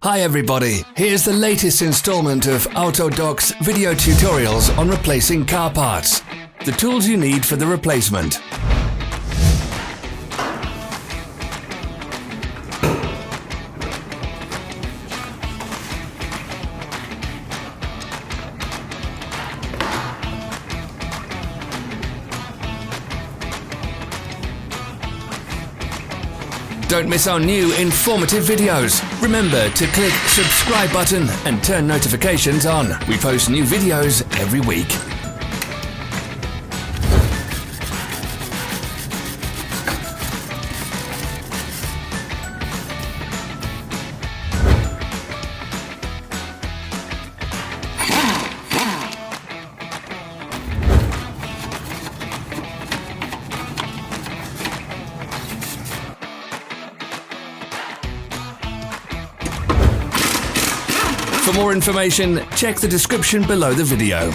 Hi everybody, here's the latest installment of Autodoc's video tutorials on replacing car parts. The tools you need for the replacement. Don't miss our new informative videos. Remember to click subscribe button and turn notifications on. We post new videos every week. For more information, check the description below the video.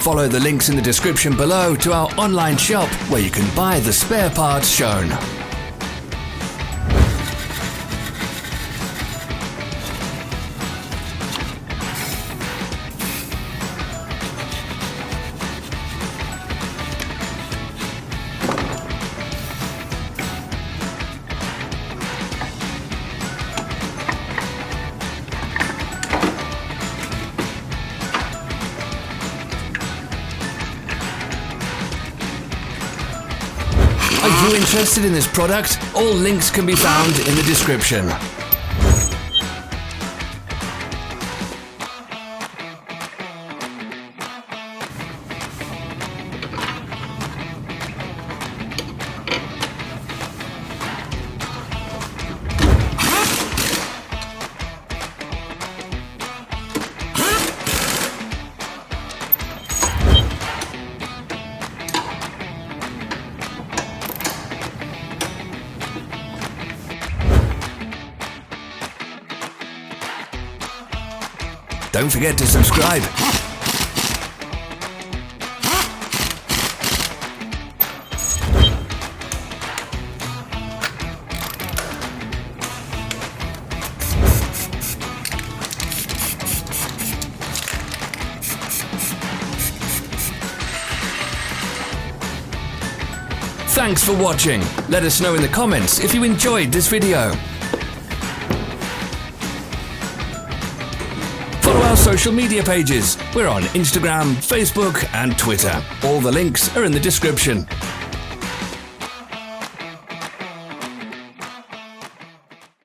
Follow the links in the description below to our online shop where you can buy the spare parts shown. Are you interested in this product? All links can be found in the description. Don't forget to subscribe. Thanks for watching. Let us know in the comments if you enjoyed this video. Follow our social media pages. We're on Instagram, Facebook and Twitter. All the links are in the description.